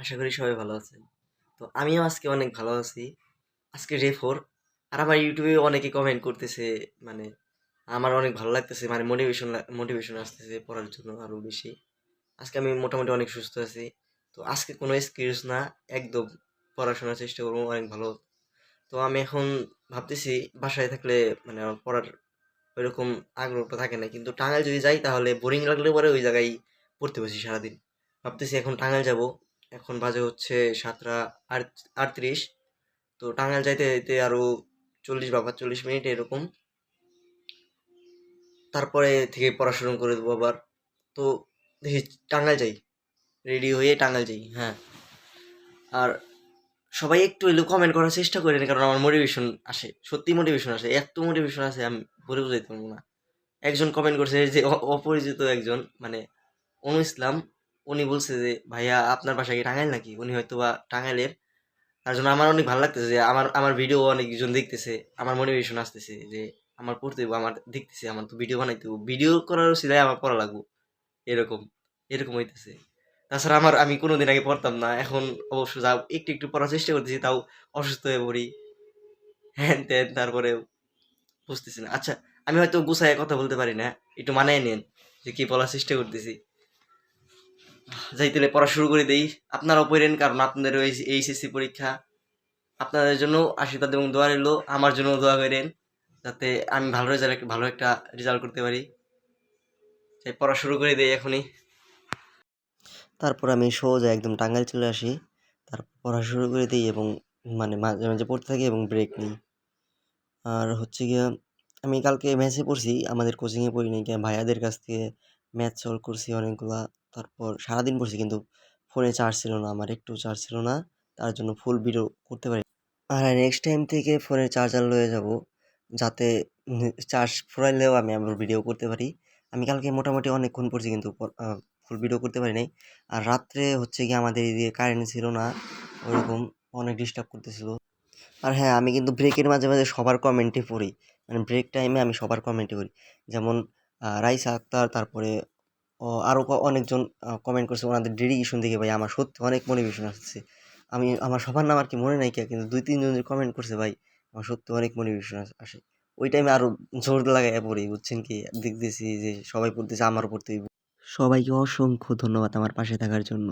আশা করি সবাই ভালো আছেন। তো আমিও আজকে অনেক ভালো আছি। আজকে ডে 4। আর আমার ইউটিউবে অনেকে কমেন্ট করতেছে, মানে আমার অনেক ভালো লাগতেছে, মানে মোটিভেশন আসতেছে পড়ার জন্য আরো বেশি। আজকে আমি মোটামুটি অনেক সুস্থ আছি। তো আজকে কোনো এক্সকিউজ না, একদম পড়াশোনার চেষ্টা করবো অনেক ভালো। তো আমি এখন ভাবতেছি বাসায় থাকলে মানে আমার পড়ার ওইরকম আগ্রহটা থাকে না, কিন্তু টাঙ্গাইল যদি যাই তাহলে বোরিং লাগলে পরে ওই জায়গায় পড়তে বসি সারাদিন। ভাবতেছি এখন টাঙ্গাইল যাব। এখন বাজে হচ্ছে 7:38। তো টাঙ্গাইল যাইতে যাইতে আরো 40 বা 45 মিনিট এরকম, তারপরে থেকে পড়া শুরু করে দেবো আবার। তো দেখি টাঙ্গাইল যাই, রেডি হয়ে টাঙ্গাইল যাই, হ্যাঁ। আর সবাই একটু হইলেও কমেন্ট করার চেষ্টা করেন, কারণ আমার মোটিভেশন আসে, সত্যি মোটিভেশন আসে, এত মোটিভেশন আসে আমি বলে বুঝাইতে পারবো না। একজন কমেন্ট করছে যে অপরিচিত একজন, মানে অনু ইসলাম। উনি বলছে যে ভাইয়া আপনার বাসা কি টাঙ্গাইল নাকি, উনি হয়তো বা টাঙ্গাইলের। তার জন্য আমার অনেক ভালো লাগতেছে যে আমার আমার ভিডিও অনেকজন দেখতেছে, আমার মোটিভেশন আসতেছে যে আমার পড়তে হইবো, আমার দেখতেছে আমার তো ভিডিও বানাইতে হইবো, ভিডিও করার সিলাই আমার পড়া লাগবো, এরকম এরকম হইতেছে। তাছাড়া আমি কোনোদিন আগে পড়তাম না, এখন অবশ্য যা একটু একটু পড়ার চেষ্টা করতেছি, তাও অসুস্থ হয়ে পড়ি, হ্যান ত্যান, তারপরে বুঝতেছি না। আচ্ছা, আমি হয়তো গুছায় কথা বলতে পারি না, একটু মানায় নেন যে কি বলার চেষ্টা করতেছি। যাই তাহলে পড়া শুরু করে দেই। আপনারাও পড়েন, কারণ আপনাদের এইচএসসি পরীক্ষা। আপনাদের জন্য আশীর্বাদ এবং দোয়া রইলো, আমার জন্য দোয়া করেন যাতে আমি ভালো একটা রেজাল্ট করতে পারি। তাই পড়া শুরু করে দেই এখনই। তারপর আমি সোজা একদম টাঙ্গাইল চলে আসি, তারপর পড়া শুরু করে দিই এবং মানে মাঝে মাঝে পড়তে থাকি এবং ব্রেক নিই। আর হচ্ছে গিয়া আমি কালকে ম্যাথে পড়ছি, আমাদের কোচিংয়ে পড়ি নাই, গিয়া ভাইয়াদের কাছ থেকে ম্যাথ সলভ করছি অনেকগুলা। তারপর সারাদিন পড়ছি, কিন্তু ফোনে চার্জ ছিল না, আমার একটু চার্জ ছিল না, তার জন্য ফুল ভিডিও করতে পারি। আর নেক্সট টাইম থেকে ফোনে চার্জার লয়ে যাব, যাতে চার্জ ফুরাইলেও আমি আবার ভিডিও করতে পারি। আমি কালকে মোটামুটি অনেকক্ষণ পড়ছি, কিন্তু ফুল ভিডিও করতে পারি নাই। আর রাত্রে হচ্ছে গিয়ে আমাদের এদিকে কারেন্ট ছিল না, ওরকম অনেক ডিস্টার্ব করতেছিল। আর হ্যাঁ, আমি কিন্তু ব্রেকের মাঝে মাঝে সবার কমেন্টে পড়ি, মানে ব্রেক টাইমে আমি সবার কমেন্টে পড়ি। যেমন রাইসা আক্তার, তারপরে আরও অনেকজন কমেন্ট করছে ওনাদের ডেডিকেশন দেখে, ভাই আমার সত্যি অনেক মোটিভেশন আসছে। আমার সবার নাম আর কি মনে নাই, কিন্তু 2-3 জন যে কমেন্ট করছে, ভাই আমার সত্যি অনেক মোটিভেশন আসে। ওই টাইমে আরো জোর লাগাই পড়ি, বুঝছেন কি, দেখতেছি যে সবাই পড়তেছে, আমারও পড়তে হইব। সবাইকে অসংখ্য ধন্যবাদ আমার পাশে থাকার জন্য।